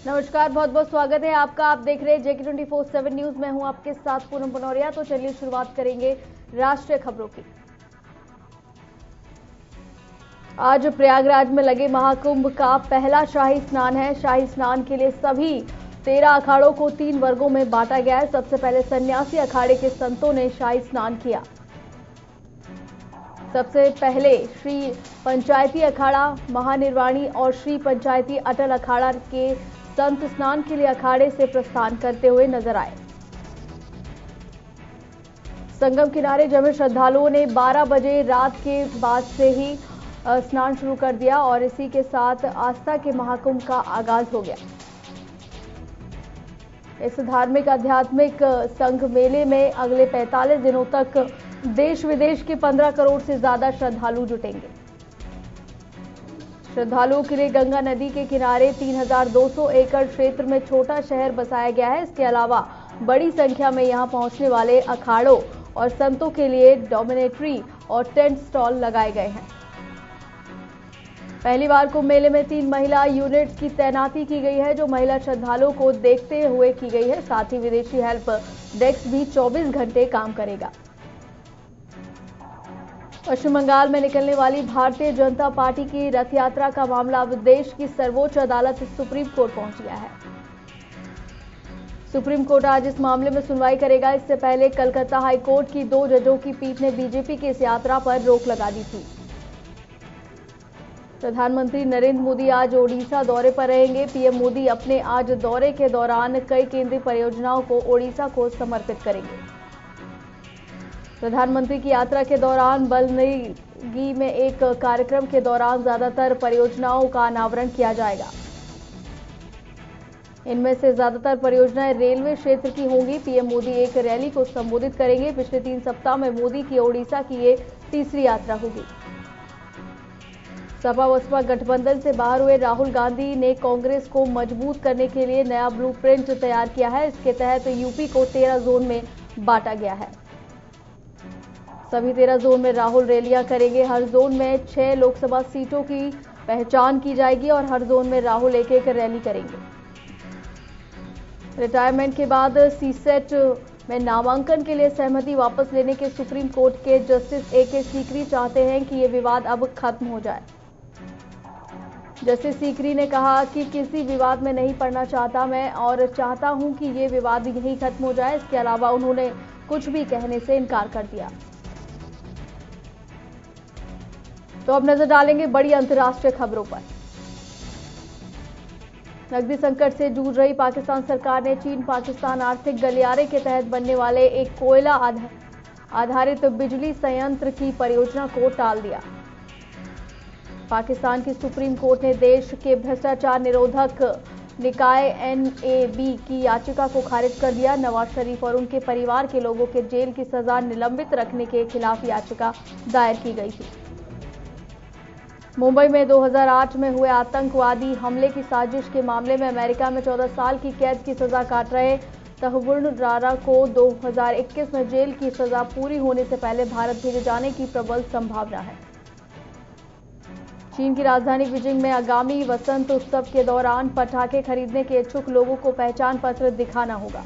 नमस्कार, बहुत बहुत स्वागत है आपका। आप देख रहे हैं JK 24/7 न्यूज। मैं हूं आपके साथ पूनम बनौरिया। तो चलिए शुरुआत करेंगे राष्ट्रीय खबरों की। आज प्रयागराज में लगे महाकुंभ का पहला शाही स्नान है। शाही स्नान के लिए सभी 13 अखाड़ों को 3 वर्गों में बांटा गया है। सबसे पहले सन्यासी अखाड़े के संतों ने शाही स्नान किया। सबसे पहले श्री पंचायती अखाड़ा महानिर्वाणी और श्री पंचायती अटल अखाड़ा के संत स्नान के लिए अखाड़े से प्रस्थान करते हुए नजर आए। संगम किनारे जमे श्रद्धालुओं ने 12 बजे रात के बाद से ही स्नान शुरू कर दिया और इसी के साथ आस्था के महाकुंभ का आगाज हो गया। इस धार्मिक आध्यात्मिक संघ मेले में अगले 45 दिनों तक देश विदेश के 15 करोड़ से ज्यादा श्रद्धालु जुटेंगे। श्रद्धालुओं के लिए गंगा नदी के किनारे 3200 एकड़ क्षेत्र में छोटा शहर बसाया गया है। इसके अलावा बड़ी संख्या में यहां पहुंचने वाले अखाड़ों और संतों के लिए डॉमिनेटरी और टेंट स्टॉल लगाए गए हैं। पहली बार को मेले में 3 महिला यूनिट्स की तैनाती की गई है, जो महिला श्रद्धालुओं को देखते हुए की गई है। साथ ही विदेशी हेल्प डेस्क भी 24 घंटे काम करेगा। पश्चिम बंगाल में निकलने वाली भारतीय जनता पार्टी की रथ यात्रा का मामला अब देश की सर्वोच्च अदालत सुप्रीम कोर्ट पहुंच गया है। सुप्रीम कोर्ट आज इस मामले में सुनवाई करेगा। इससे पहले कलकत्ता हाई कोर्ट की 2 जजों की पीठ ने बीजेपी की इस यात्रा पर रोक लगा दी थी। प्रधानमंत्री नरेंद्र मोदी आज ओडिशा दौरे पर रहेंगे। पीएम मोदी अपने आज दौरे के दौरान कई केंद्रीय परियोजनाओं को ओडिशा को समर्पित करेंगे। प्रधानमंत्री की यात्रा के दौरान बलनगी में एक कार्यक्रम के दौरान ज्यादातर परियोजनाओं का अनावरण किया जाएगा। इनमें से ज्यादातर परियोजनाएं रेलवे क्षेत्र की होंगी। पीएम मोदी एक रैली को संबोधित करेंगे। पिछले 3 सप्ताह में मोदी की ओडिशा की ये तीसरी यात्रा होगी। सपा बसपा गठबंधन से बाहर हुए राहुल गांधी ने कांग्रेस को मजबूत करने के लिए नया ब्लूप्रिंट तैयार किया है। इसके तहत यूपी को 13 जोन में बांटा गया है। सभी 13 जोन में राहुल रैलियां करेंगे। हर जोन में 6 लोकसभा सीटों की पहचान की जाएगी और हर जोन में राहुल एक रैली करेंगे। रिटायरमेंट के बाद सीसेट में नामांकन के लिए सहमति वापस लेने के सुप्रीम कोर्ट के जस्टिस AK सीकरी चाहते हैं कि ये विवाद अब खत्म हो जाए। जस्टिस सीकरी ने कहा कि किसी विवाद में नहीं पड़ना चाहता मैं और चाहता हूं कि ये विवाद यहीं खत्म हो जाए। इसके अलावा उन्होंने कुछ भी कहने से इनकार कर दिया। तो अब नजर डालेंगे बड़ी अंतर्राष्ट्रीय खबरों पर। नकदी संकट से जूझ रही पाकिस्तान सरकार ने चीन पाकिस्तान आर्थिक गलियारे के तहत बनने वाले एक कोयला आधारित बिजली संयंत्र की परियोजना को टाल दिया। पाकिस्तान की सुप्रीम कोर्ट ने देश के भ्रष्टाचार निरोधक निकाय NAB की याचिका को खारिज कर दिया। नवाज शरीफ और उनके परिवार के लोगों के जेल की सजा निलंबित रखने के खिलाफ याचिका दायर की गई थी। मुंबई में 2008 में हुए आतंकवादी हमले की साजिश के मामले में अमेरिका में 14 साल की कैद की सजा काट रहे तहव्वुर राना को 2021 में जेल की सजा पूरी होने से पहले भारत भेजे जाने की प्रबल संभावना है। चीन की राजधानी बीजिंग में आगामी वसंत उत्सव के दौरान पटाखे खरीदने के इच्छुक लोगों को पहचान पत्र दिखाना होगा।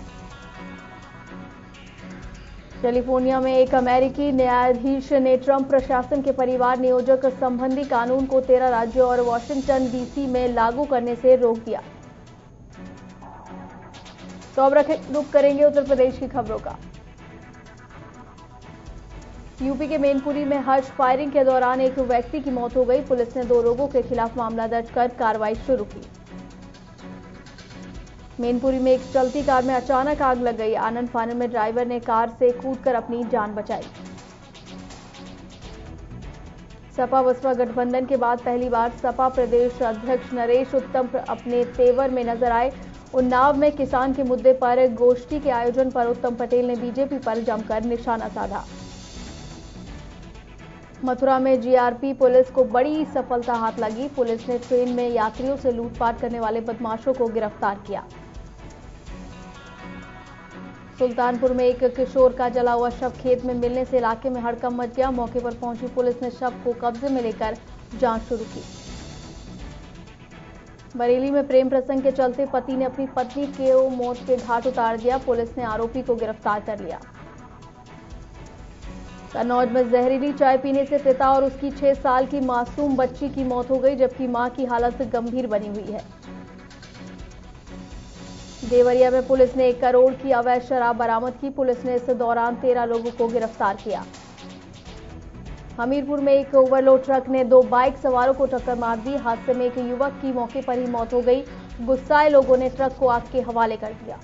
कैलिफोर्निया में एक अमेरिकी न्यायाधीश ने ट्रंप प्रशासन के परिवार नियोजक संबंधी कानून को 13 राज्यों और वाशिंगटन DC में लागू करने से रोक दिया। तो अब रुख करेंगे उत्तर प्रदेश की खबरों का। यूपी के मैनपुरी में हर्ष फायरिंग के दौरान एक व्यक्ति की मौत हो गई। पुलिस ने 2 लोगों के खिलाफ मामला दर्ज कर कार्रवाई शुरू की। मैनपुरी में एक चलती कार में अचानक आग लग गई। आनंद फानन में ड्राइवर ने कार से कूदकर अपनी जान बचाई। सपा बसपा गठबंधन के बाद पहली बार सपा प्रदेश अध्यक्ष नरेश उत्तम अपने तेवर में नजर आए। उन्नाव में किसान के मुद्दे पर गोष्ठी के आयोजन पर उत्तम पटेल ने बीजेपी पर जमकर निशाना साधा। मथुरा में GRP पुलिस को बड़ी सफलता हाथ लगी। पुलिस ने ट्रेन में यात्रियों से लूटपाट करने वाले बदमाशों को गिरफ्तार किया। सुल्तानपुर में एक किशोर का जला हुआ शव खेत में मिलने से इलाके में हड़कंप मच गया। मौके पर पहुंची पुलिस ने शव को कब्जे में लेकर जांच शुरू की। बरेली में प्रेम प्रसंग के चलते पति ने अपनी पत्नी को मौत के घाट उतार दिया। पुलिस ने आरोपी को गिरफ्तार कर लिया। कन्नौज में जहरीली चाय पीने से पिता और उसकी 6 साल की मासूम बच्ची की मौत हो गई, जबकि मां की हालत गंभीर बनी हुई है। देवरिया में पुलिस ने 1 करोड़ की अवैध शराब बरामद की। पुलिस ने इस दौरान 13 लोगों को गिरफ्तार किया। हमीरपुर में एक ओवरलोड ट्रक ने 2 बाइक सवारों को टक्कर मार दी। हादसे में एक युवक की मौके पर ही मौत हो गई। गुस्साए लोगों ने ट्रक को आग के हवाले कर दिया।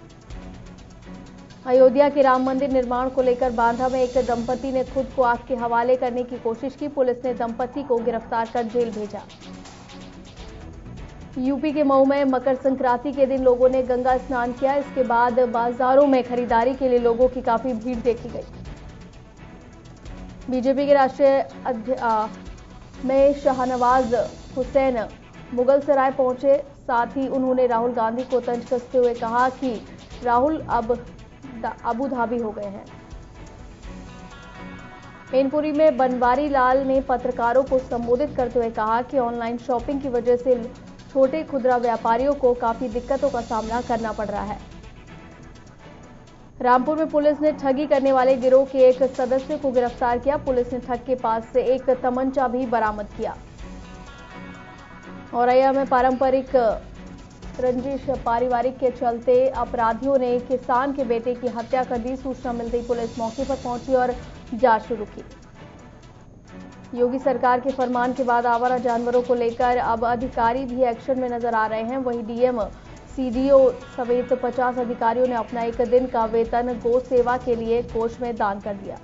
अयोध्या के राम मंदिर निर्माण को लेकर बांदा में एक दंपति ने खुद को आग के हवाले करने की कोशिश की। पुलिस ने दंपति को गिरफ्तार कर जेल भेजा। यूपी के मऊ में मकर संक्रांति के दिन लोगों ने गंगा स्नान किया। इसके बाद बाजारों में खरीदारी के लिए लोगों की काफी भीड़ देखी गई। बीजेपी के राष्ट्रीय अध्यक्ष में शाहनवाज हुसैन मुगल सराय पहुंचे। साथ ही उन्होंने राहुल गांधी को तंज कसते हुए कहा कि राहुल अब अबू धाबी हो गए हैं। मैनपुरी में बनवारी लाल ने पत्रकारों को संबोधित करते हुए कहा कि ऑनलाइन शॉपिंग की वजह से छोटे खुदरा व्यापारियों को काफी दिक्कतों का सामना करना पड़ रहा है। रामपुर में पुलिस ने ठगी करने वाले गिरोह के एक सदस्य को गिरफ्तार किया। पुलिस ने ठग के पास से एक तमंचा भी बरामद किया। औरैया में पारंपरिक रंजिश पारिवारिक के चलते अपराधियों ने किसान के बेटे की हत्या कर दी। सूचना मिलते ही पुलिस मौके पर पहुंची और जांच शुरू की। योगी सरकार के फरमान के बाद आवारा जानवरों को लेकर अब अधिकारी भी एक्शन में नजर आ रहे हैं। वहीं डीएम, सीडीओ समेत 50 अधिकारियों ने अपना 1 दिन का वेतन गौ सेवा के लिए कोष में दान कर दिया।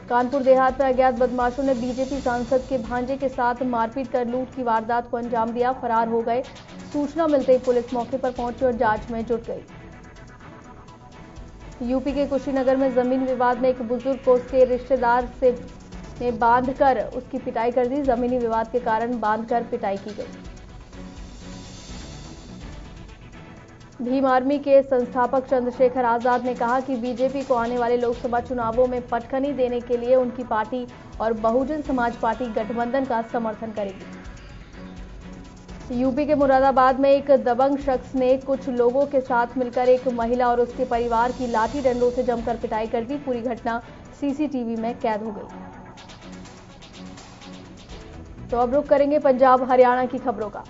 कानपुर देहात में अज्ञात बदमाशों ने बीजेपी सांसद के भांजे के साथ मारपीट कर लूट की वारदात को अंजाम दिया, फरार हो गए। सूचना मिलते ही पुलिस मौके पर पहुंची और जांच में जुट गई। यूपी के कुशीनगर में जमीन विवाद में एक बुजुर्ग को उसके रिश्तेदार ने बांधकर उसकी पिटाई कर दी। जमीनी विवाद के कारण बांधकर पिटाई की गई। भीम आर्मी के संस्थापक चंद्रशेखर आजाद ने कहा कि बीजेपी को आने वाले लोकसभा चुनावों में पटखनी देने के लिए उनकी पार्टी और बहुजन समाज पार्टी गठबंधन का समर्थन करेगी। यूपी के मुरादाबाद में एक दबंग शख्स ने कुछ लोगों के साथ मिलकर एक महिला और उसके परिवार की लाठी डंडों से जमकर पिटाई कर दी। पूरी घटना सीसीटीवी में कैद हो गई। तो अब रुख करेंगे पंजाब हरियाणा की खबरों का।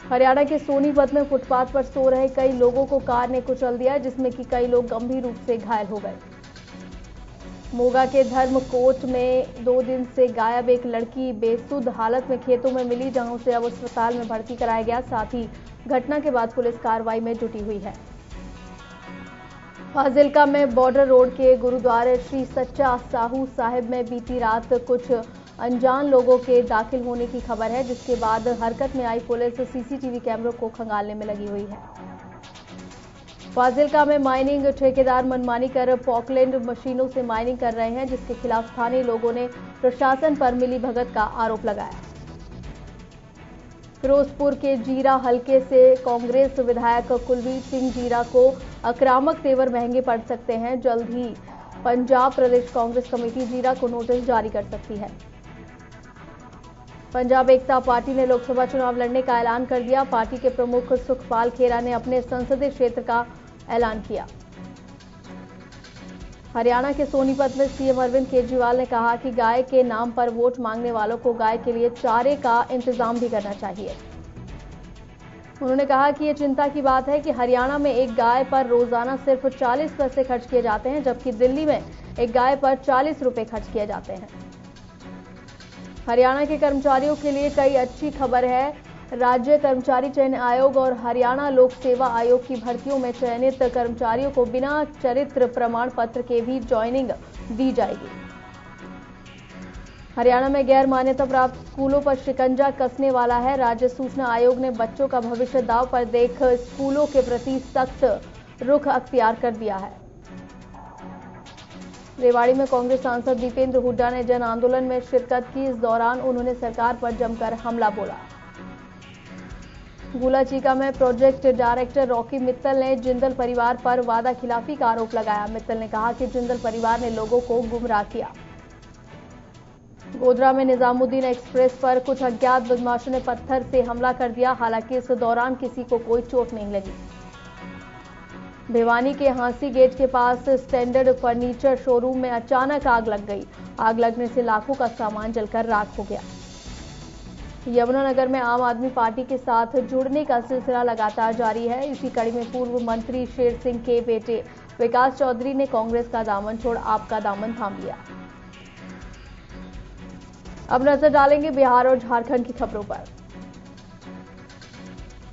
हरियाणा के सोनीपत में फुटपाथ पर सो रहे कई लोगों को कार ने कुचल दिया, जिसमें कि कई लोग गंभीर रूप से घायल हो गए। मोगा के धर्मकोट में 2 दिन से गायब एक लड़की बेसुध हालत में खेतों में मिली, जहां उसे अब अस्पताल में भर्ती कराया गया। साथ ही घटना के बाद पुलिस कार्रवाई में जुटी हुई है। फाजिल्का में बॉर्डर रोड के गुरुद्वारे श्री सच्चा साहू साहिब में बीती रात कुछ अनजान लोगों के दाखिल होने की खबर है, जिसके बाद हरकत में आई पुलिस सीसीटीवी कैमरों को खंगालने में लगी हुई है। फाजिल्का में माइनिंग ठेकेदार मनमानी कर पॉकलैंड मशीनों से माइनिंग कर रहे हैं, जिसके खिलाफ स्थानीय लोगों ने प्रशासन पर मिलीभगत का आरोप लगाया। फिरोजपुर के जीरा हलके से कांग्रेस विधायक कुलवीर सिंह जीरा को आक्रामक तेवर महंगे पड़ सकते हैं। जल्द ही पंजाब प्रदेश कांग्रेस कमेटी जीरा को नोटिस जारी कर सकती है। पंजाब एकता पार्टी ने लोकसभा चुनाव लड़ने का ऐलान कर दिया। पार्टी के प्रमुख सुखपाल खेरा ने अपने संसदीय क्षेत्र का ऐलान किया। हरियाणा के सोनीपत में सीएम अरविंद केजरीवाल ने कहा कि गाय के नाम पर वोट मांगने वालों को गाय के लिए चारे का इंतजाम भी करना चाहिए। उन्होंने कहा कि ये चिंता की बात है कि हरियाणा में एक गाय पर रोजाना सिर्फ 40 पैसे खर्च किए जाते हैं, जबकि दिल्ली में एक गाय पर 40 रुपए खर्च किए जाते हैं। हरियाणा के कर्मचारियों के लिए कई अच्छी खबर है। राज्य कर्मचारी चयन आयोग और हरियाणा लोक सेवा आयोग की भर्तियों में चयनित कर्मचारियों को बिना चरित्र प्रमाण पत्र के भी ज्वाइनिंग दी जाएगी। हरियाणा में गैर मान्यता प्राप्त स्कूलों पर शिकंजा कसने वाला है। राज्य सूचना आयोग ने बच्चों का भविष्य दांव पर देख स्कूलों के प्रति सख्त रुख अख्तियार कर दिया है। रेवाड़ी में कांग्रेस सांसद दीपेंद्र हुड्डा ने जन आंदोलन में शिरकत की। इस दौरान उन्होंने सरकार पर जमकर हमला बोला। गुलाचीका में प्रोजेक्ट डायरेक्टर रॉकी मित्तल ने जिंदल परिवार पर वादा खिलाफी का आरोप लगाया। मित्तल ने कहा कि जिंदल परिवार ने लोगों को गुमराह किया। गोधरा में निजामुद्दीन एक्सप्रेस पर कुछ अज्ञात बदमाशों ने पत्थर से हमला कर दिया। हालांकि इस दौरान किसी को कोई चोट नहीं लगी। भिवानी के हांसी गेट के पास स्टैंडर्ड फर्नीचर शोरूम में अचानक आग लग गई। आग लगने से लाखों का सामान जलकर राख हो गया। यमुनानगर में आम आदमी पार्टी के साथ जुड़ने का सिलसिला लगातार जारी है। इसी कड़ी में पूर्व मंत्री शेर सिंह के बेटे विकास चौधरी ने कांग्रेस का दामन छोड़ आपका दामन थाम लिया। अब नजर डालेंगे बिहार और झारखंड की खबरों पर।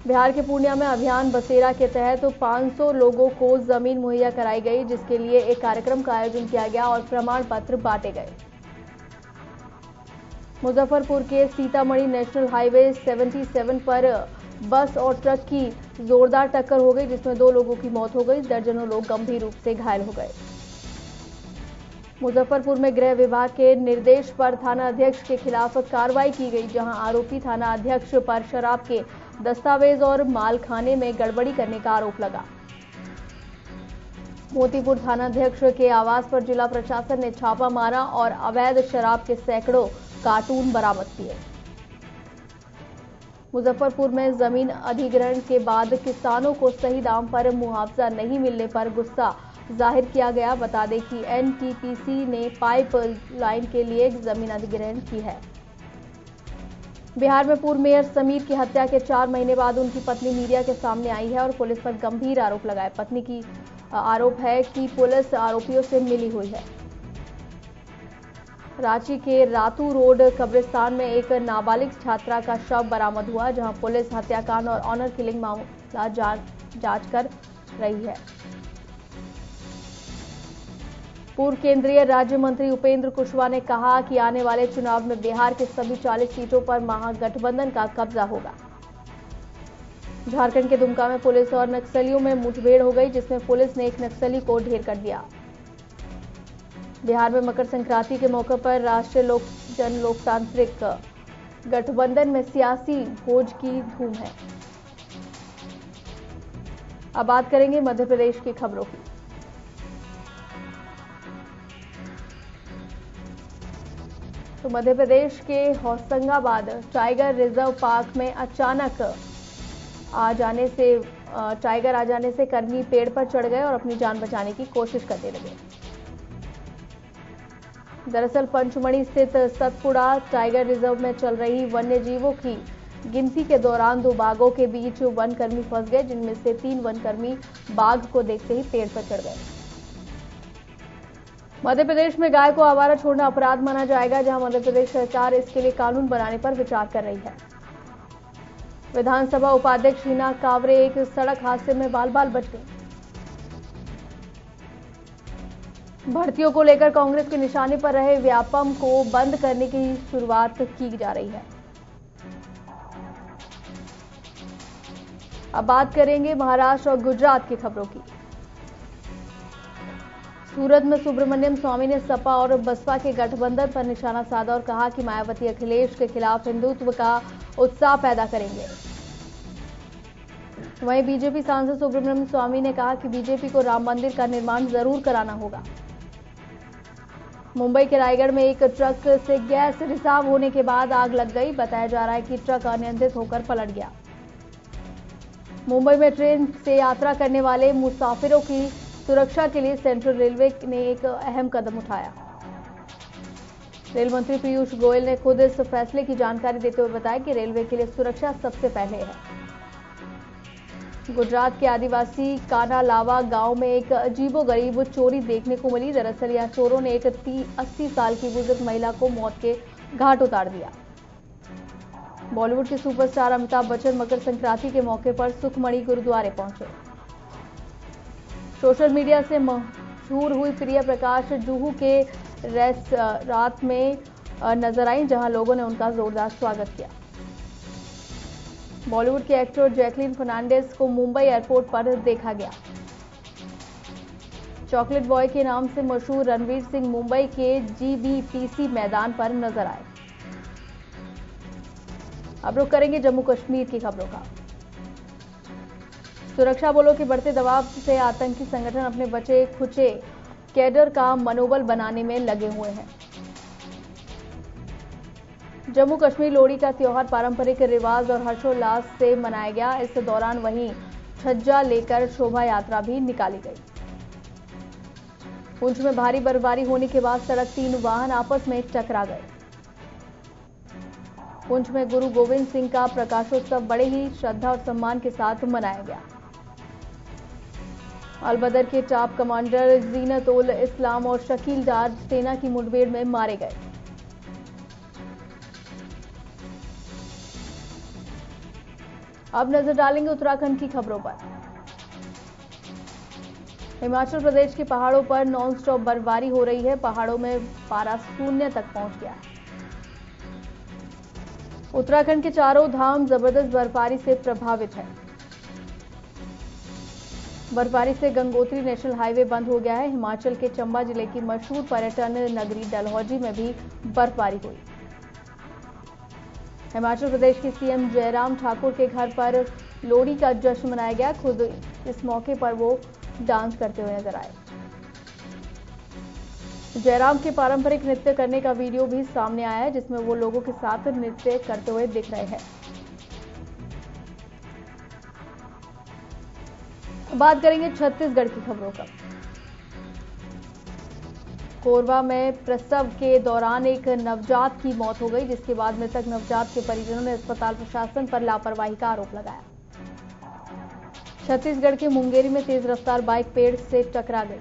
बिहार के पूर्णिया में अभियान बसेरा के तहत 500 लोगों को जमीन मुहैया कराई गई, जिसके लिए एक कार्यक्रम का आयोजन किया गया और प्रमाण पत्र बांटे गए। मुजफ्फरपुर के सीतामढ़ी नेशनल हाईवे 77 पर बस और ट्रक की जोरदार टक्कर हो गई, जिसमें 2 लोगों की मौत हो गई। दर्जनों लोग गंभीर रूप से घायल हो गए। मुजफ्फरपुर में गृह विभाग के निर्देश पर थाना अध्यक्ष के खिलाफ कार्रवाई की गई, जहां आरोपी थाना अध्यक्ष पर शराब के दस्तावेज और मालखाने में गड़बड़ी करने का आरोप लगा। मोतीपुर थाना अध्यक्ष के आवास पर जिला प्रशासन ने छापा मारा और अवैध शराब के सैकड़ों कार्टून बरामद किए। मुजफ्फरपुर में जमीन अधिग्रहण के बाद किसानों को सही दाम पर मुआवजा नहीं मिलने पर गुस्सा जाहिर किया गया। बता दें कि एनटीपीसी ने पाइप लाइन के लिए जमीन अधिग्रहण की है। बिहार में पूर्व मेयर समीर की हत्या के 4 महीने बाद उनकी पत्नी मीडिया के सामने आई है और पुलिस पर गंभीर आरोप लगाए। पत्नी की आरोप है कि पुलिस आरोपियों से मिली हुई है। रांची के रातू रोड कब्रिस्तान में एक नाबालिग छात्रा का शव बरामद हुआ, जहां पुलिस हत्याकांड और ऑनर किलिंग मामला जांच कर रही है। पूर्व केंद्रीय राज्य मंत्री उपेंद्र कुशवाहा ने कहा कि आने वाले चुनाव में बिहार के सभी 40 सीटों पर महागठबंधन का कब्जा होगा। झारखंड के दुमका में पुलिस और नक्सलियों में मुठभेड़ हो गई, जिसमें पुलिस ने एक नक्सली को ढेर कर दिया। बिहार में मकर संक्रांति के मौके पर राष्ट्रीय जन लोकतांत्रिक गठबंधन में सियासी भोज की धूम है। अब बात करेंगे मध्य प्रदेश की खबरों की। तो मध्य प्रदेश के होशंगाबाद टाइगर रिजर्व पार्क में अचानक टाइगर आ जाने से कर्मी पेड़ पर चढ़ गए और अपनी जान बचाने की कोशिश करने लगे। दरअसल पंचमढ़ी स्थित सतपुड़ा टाइगर रिजर्व में चल रही वन्य जीवों की गिनती के दौरान 2 बाघों के बीच वनकर्मी फंस गए, जिनमें से 3 वनकर्मी बाघ को देखते ही पेड़ पर चढ़ गए। मध्य प्रदेश में गाय को आवारा छोड़ना अपराध माना जाएगा, जहां मध्य प्रदेश सरकार इसके लिए कानून बनाने पर विचार कर रही है। विधानसभा उपाध्यक्ष हिना कांवरे एक सड़क हादसे में बाल-बाल बच गई। भर्तियों को लेकर कांग्रेस के निशाने पर रहे व्यापम को बंद करने की शुरुआत की जा रही है। अब बात करेंगे महाराष्ट्र और गुजरात की खबरों की। सूरत में सुब्रमण्यम स्वामी ने सपा और बसपा के गठबंधन पर निशाना साधा और कहा कि मायावती अखिलेश के खिलाफ हिंदुत्व का उत्साह पैदा करेंगे। वहीं बीजेपी सांसद सुब्रमण्यम स्वामी ने कहा कि बीजेपी को राम मंदिर का निर्माण जरूर कराना होगा। मुंबई के रायगढ़ में एक ट्रक से गैस रिसाव होने के बाद आग लग गई। बताया जा रहा है कि ट्रक अनियंत्रित होकर पलट गया। मुंबई में ट्रेन से यात्रा करने वाले मुसाफिरों की सुरक्षा के लिए सेंट्रल रेलवे ने एक अहम कदम उठाया। रेल मंत्री पीयूष गोयल ने खुद इस फैसले की जानकारी देते हुए बताया कि रेलवे के लिए सुरक्षा सबसे पहले है। गुजरात के आदिवासी कानालावा गांव में एक अजीबोगरीब चोरी देखने को मिली। दरअसल यहां चोरों ने एक 80 साल की बुजुर्ग महिला को मौत के घाट उतार दिया। बॉलीवुड के सुपरस्टार अमिताभ बच्चन मकर संक्रांति के मौके पर सुखमणि गुरुद्वारे पहुंचे। सोशल मीडिया से मशहूर हुई प्रिया प्रकाश जुहू के रेस्टोरेंट में नजर आई, जहां लोगों ने उनका जोरदार स्वागत किया। बॉलीवुड के एक्टर जैकलीन फर्नांडिस को मुंबई एयरपोर्ट पर देखा गया। चॉकलेट बॉय के नाम से मशहूर रणवीर सिंह मुंबई के जीबीपीसी मैदान पर नजर आए। अब रुक करेंगे जम्मू कश्मीर की खबरों का। सुरक्षा बलों के बढ़ते दबाव से आतंकी संगठन अपने बचे खुचे कैडर का मनोबल बनाने में लगे हुए हैं। जम्मू कश्मीर लोहड़ी का त्योहार पारंपरिक रिवाज और हर्षोल्लास से मनाया गया। इस दौरान वहीं छज्जा लेकर शोभा यात्रा भी निकाली गई। पुंछ में भारी बर्फबारी होने के बाद सड़क 3 वाहन आपस में टकरा गए। पुंछ में गुरु गोविंद सिंह का प्रकाशोत्सव बड़े ही श्रद्धा और सम्मान के साथ मनाया गया। अलबदर के टॉप कमांडर जीनत उल इस्लाम और शकील डार सेना की मुठभेड़ में मारे गए। अब नजर डालेंगे उत्तराखंड की खबरों पर। हिमाचल प्रदेश के पहाड़ों पर नॉनस्टॉप बर्फबारी हो रही है। पहाड़ों में पारा शून्य तक पहुंच गया है। उत्तराखंड के चारों धाम जबरदस्त बर्फबारी से प्रभावित है। बर्फबारी से गंगोत्री नेशनल हाईवे बंद हो गया है। हिमाचल के चंबा जिले की मशहूर पर्यटन नगरी डलहौजी में भी बर्फबारी हुई। हिमाचल प्रदेश के सीएम जयराम ठाकुर के घर पर लोहड़ी का जश्न मनाया गया। खुद इस मौके पर वो डांस करते हुए नजर आए। जयराम के पारंपरिक नृत्य करने का वीडियो भी सामने आया है, जिसमें वो लोगों के साथ नृत्य करते हुए दिख रहे हैं। बात करेंगे छत्तीसगढ़ की खबरों का। कोरबा में प्रसव के दौरान एक नवजात की मौत हो गई, जिसके बाद मृतक नवजात के परिजनों ने अस्पताल प्रशासन पर लापरवाही का आरोप लगाया। छत्तीसगढ़ के मुंगेरी में तेज रफ्तार बाइक पेड़ से टकरा गई।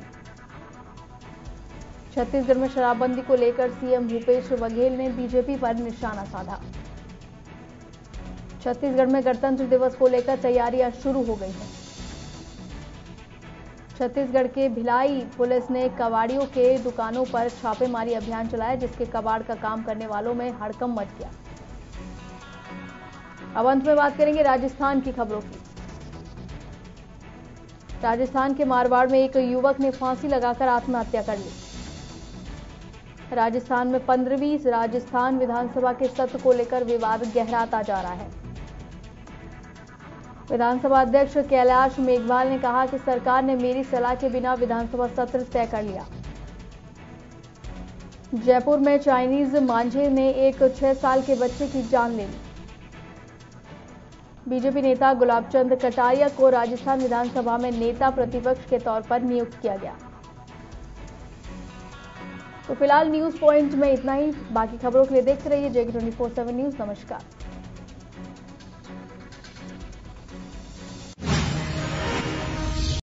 छत्तीसगढ़ में शराबबंदी को लेकर सीएम भूपेश बघेल ने बीजेपी पर निशाना साधा। छत्तीसगढ़ में गणतंत्र दिवस को लेकर तैयारियां शुरू हो गई हैं। छत्तीसगढ़ के भिलाई पुलिस ने कबाड़ियों के दुकानों पर छापेमारी अभियान चलाया, जिसके कबाड़ का काम करने वालों में हड़कंप मच गया। अब अंत में बात करेंगे राजस्थान की खबरों की। राजस्थान के मारवाड़ में एक युवक ने फांसी लगाकर आत्महत्या कर ली। राजस्थान में 15वीं राजस्थान विधानसभा के सत्र को लेकर विवाद गहराता जा रहा है। विधानसभा अध्यक्ष कैलाश मेघवाल ने कहा कि सरकार ने मेरी सलाह के बिना विधानसभा सत्र तय कर लिया। जयपुर में चाइनीज मांझे ने एक 6 साल के बच्चे की जान ले ली। बीजेपी नेता गुलाबचंद कटारिया को राजस्थान विधानसभा में नेता प्रतिपक्ष के तौर पर नियुक्त किया गया। तो फिलहाल न्यूज पॉइंट में इतना ही। बाकी खबरों के लिए देखते रहिए JK24/7 न्यूज। नमस्कार।